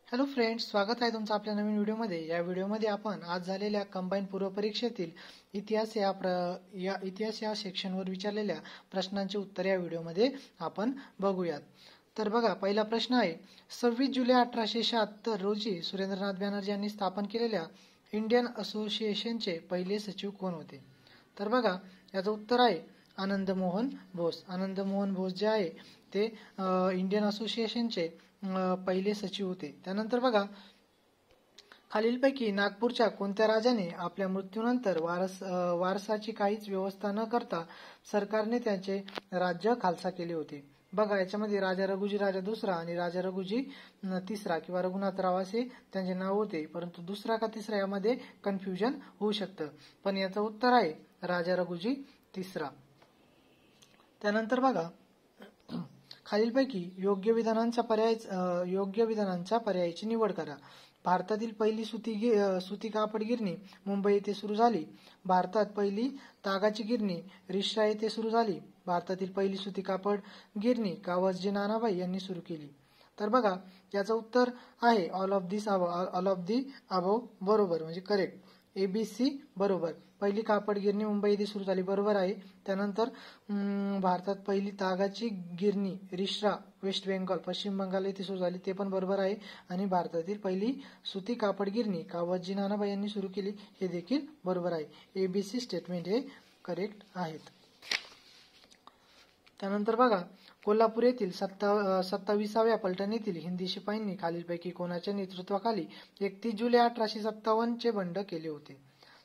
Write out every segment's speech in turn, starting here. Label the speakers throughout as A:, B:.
A: Hello friends, स्वागत आहे तुमचं आपल्या नवीन व्हिडिओमध्ये. या व्हिडिओमध्ये आपण आज झालेल्या कंबाईन पूर्व परीक्षेतील इतिहास या सेक्शनवर विचारलेल्या प्रश्नांची उत्तर या व्हिडिओमध्ये आपण बघूयात. तर बघा, पहिला प्रश्न आहे, 26 जुलै 1876 रोजी सुरेंद्रनाथ बॅनर्जी यांनी स्थापन केलेल्या इंडियन असोसिएशनचे पहिले सचिव कोण होते? तर बघा, याचं उत्तर आहे आनंद मोहन बोस. आनंद मोहन बोस जे आहे ते इंडियन असोसिएशनचे पहिले सचिव होते. त्यानंतर बघा, खालीलपैकी नागपूरच्या कोणत्या राजाने आपल्या मृत्यूनंतर वारसाची काहीच व्यवस्था न करता सरकारने त्याचे राज्य खालसा केले होते? बघा, याच्यामध्ये राजा रघुजी राजा दुसरा आणि राजा रघुजी तिसरा किंवा रघुनाथराव असे त्यांचे नाव होते, परंतु दुसरा का तिसरा यामध्ये कन्फ्युजन होऊ शकतं. पण याचं उत्तर आहे राजा रघुजी तिसरा. त्यानंतर बघा, खालीलपैकी योग्य विधानांच्या पर्यायाची निवड करा. भारतातील पहिली सुती कापड गिरणी मुंबई येथे सुरू झाली. भारतात पहिली तागाची गिरणी रिश्रा येथे सुरू झाली. भारतातील पहिली सुती कापड गिरणी कावसजी नानाभाई यांनी सुरू केली. तर बघा, याचं उत्तर आहे ऑल ऑफ दी अबव बरोबर, म्हणजे करेक्ट. ABC बरोबर. पहिली कापड गिरणी मुंबई येथे सुरू झाली, बरोबर आहे. त्यानंतर भारतात पहिली तागाची गिरणी रिश्रा वेस्ट बेंगॉल पश्चिम बंगाल येथे सुरू झाली, ते पण बरोबर आहे. आणि भारतातील पहिली सुती कापड गिरणी कावसजी नानाभाई यांनी सुरू केली, हे देखील बरोबर आहे. ABC स्टेटमेंट हे करेक्ट आहेत. त्यानंतर बघा, कोल्हापूर येथील 27व्या पलटण येथील हिंदी शिपाईंनी खालीलपैकी कोणाच्या नेतृत्वाखाली 31 जुलै 1857 चे बंड केले होते?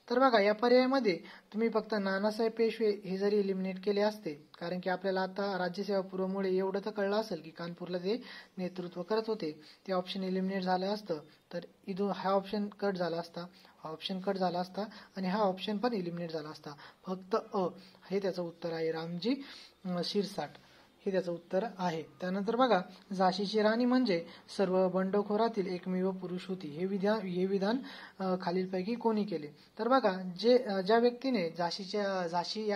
A: तर बघा, या पर्यायामध्ये तुम्ही फक्त नानासाहेब पेशवे हे जरी एलिमिनेट केले असते, कारण की आपल्याला आता राज्यसेवा पूर्वमुळे एवढं तर कळलं असेल की कानपूरला ते नेतृत्व करत होते, ते ऑप्शन एलिमिनेट झालं असतं तर इथून हा ऑप्शन कट झाला असता, हा ऑप्शन कट झाला असता आणि हा ऑप्शन पण एलिमिनेट झाला असता. फक्त हे त्याचं उत्तर आहे. रामजी शिरसाट हे त्याचं उत्तर आहे. त्यानंतर बघा, झाशीची राणी म्हणजे सर्व बंडखोरातील एकमेव पुरुष होती, हे विधान खालीलपैकी कोणी केले? तर बघा, ज्या व्यक्तीने झाशी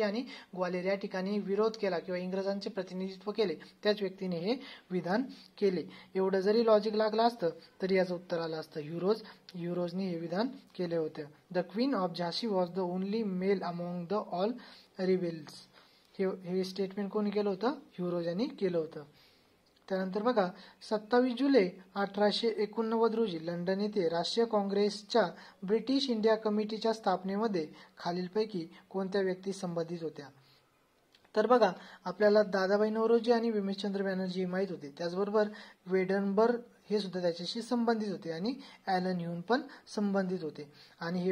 A: आणि ग्वालेर या ठिकाणी विरोध केला किंवा इंग्रजांचे प्रतिनिधित्व केले, त्याच व्यक्तीने हे विधान केले. एवढं जरी लॉजिक लागलं असतं तरी याचं उत्तर आलं असतं ह्युरोजने हे विधान केले होते. द क्वीन ऑफ झाशी was the only mail among the all rebels. हे स्टेटमेंट कोणी केलं होतं? ह्युरोज यांनी केलं होतं. त्यानंतर बघा, 27 जुलै 1889 रोजी लंडन येथे राष्ट्रीय काँग्रेसच्या ब्रिटिश इंडिया कमिटीच्या स्थापनेमध्ये खालीलपैकी कोणत्या व्यक्ती संबंधित होत्या? तर बघा, आपल्याला दादाभाई नौरोजी आणि बिमलचंद्र बॅनर्जी माहीत होते, त्याचबरोबर वेडनबर्ग हे सुद्धा त्याच्याशी संबंधित होते आणि ॲलन ह्यून पण संबंधित होते. आणि हे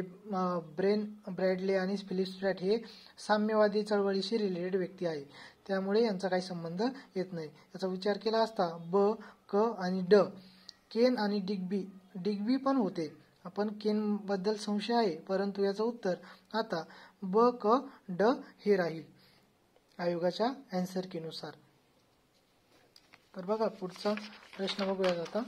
A: ब्रॅडले आणि फिलिप्स प्रॅट हे साम्यवादी चळवळीशी रिलेटेड व्यक्ती आहे, त्यामुळे यांचा काही संबंध येत नाही. याचा विचार केला असता ब, क आणि ड. केन आणि डिग्बी पण होते, आपण केन बद्दल संशय आहे, परंतु याचं उत्तर आता ब, क, ड हे राहील आयोगाच्या अँसर कीनुसार. तर बघा, पुढचा प्रश्न बघूयात आता.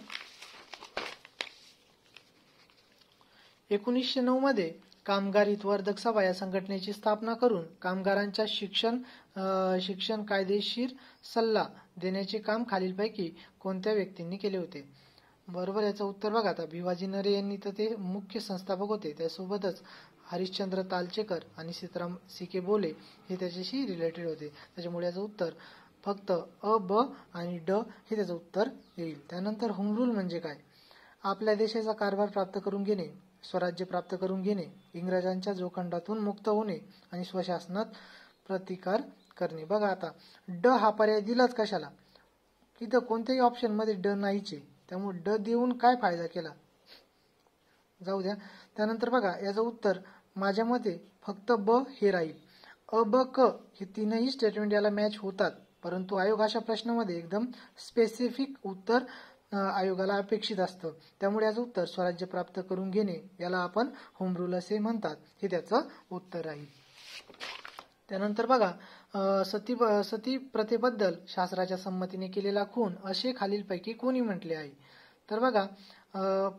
A: 1909 मध्ये कामगार हितवर्धक सभा या संघटनेची स्थापना करून कामगारांच्या शिक्षण कायदेशीर सल्ला देण्याचे काम खालीलपैकी कोणत्या व्यक्तींनी केले होते? बरोबर, याचं उत्तर बघा, आता भिवाजी नरे यांनी तर ते मुख्य संस्थापक होते, त्यासोबतच हरिश्चंद्र तालचेकर आणि सीताराम C.K. बोले हे त्याच्याशी रिलेटेड होते, त्याच्यामुळे याचं उत्तर फक्त अ, ब आणि ड हे त्याचं उत्तर येईल. त्यानंतर होम रूल म्हणजे काय? आपल्या देशाचा कारभार प्राप्त करून घेणे, स्वराज्य प्राप्त करून घेणे, इंग्रजांच्या जोखंडातून मुक्त होणे आणि स्वशासनात प्रतिकार करणे. बघा, आता ड हा पर्याय दिलाच कशाला? तिथं कोणत्याही ऑप्शन मध्ये ड नाहीचे, त्यामुळे ड देऊन काय फायदा केला, जाऊ द्या. त्यानंतर बघा, याचं उत्तर माझ्या मते फक्त ब हे राहील. अ, ब, क हे तीनही स्टेटमेंट याला मॅच होतात, परंतु आयोग अशा प्रश्नामध्ये एकदम स्पेसिफिक उत्तर आयोगाला अपेक्षित असतं, त्यामुळे याचं उत्तर स्वराज्य प्राप्त करून घेणे याला आपण होम रूल असे म्हणतात, हे त्याचं उत्तर राहील. त्यानंतर बघा, सती प्रथेबद्दल शास्त्राच्या संमतीने केलेला खून असे खालीलपैकी कोणी म्हटले आहे? तर बघा,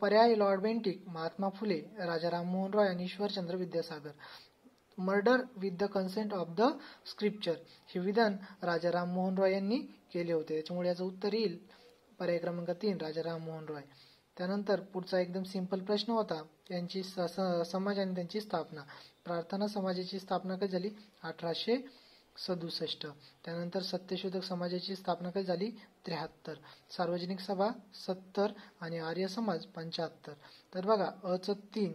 A: पर्याय लॉर्ड बेंटिक, महात्मा फुले, राजा राममोहन रॉय आणि Ishwar Chandra Vidyasagar. Murder with the consent of the scripture हे विधान राजा राममोहन रॉय यांनी केले होते, त्याच्यामुळे याचं उत्तर येईल पर्याय क्रमांक 3 राजा राममोहन रॉय. त्यानंतर पुढचा एकदम सिंपल प्रश्न होता, यांची समाज आणि त्यांची स्थापना. प्रार्थना समाजाची स्थापना कधी झाली? 1867. त्यानंतर सत्यशोधक समाजाची स्थापना कधी झाली? 73. सार्वजनिक सभा 70 आणि आर्य समाज 75. तर बघा, अ च 3,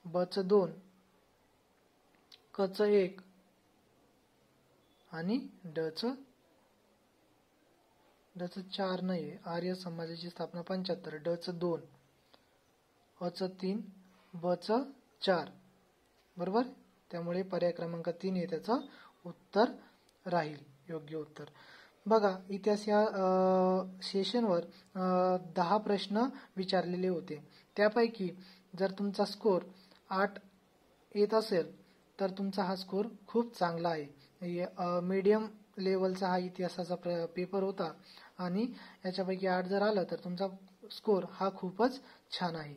A: ब च 2, क च 1 आणि ड च 4 नाही. आर्य समाजाची स्थापना 75, ड च 2, अ च 3, ब च 4. बरोबर. त्यामुळे पर्याय क्रमांक 3 हे त्याचं उत्तर राहील, योग्य उत्तर. बघा, इतिहास या सेशनवर 10 प्रश्न विचारलेले होते. त्यापैकी जर तुमचा स्कोर 8 येत असेल तर तुमचा हा स्कोर खूप चांगला आहे. मीडियम लेवलचा हा इतिहासाचा पेपर होता आणि याच्यापैकी 8 जर आलं तर तुमचा स्कोर हा खूपच छान आहे.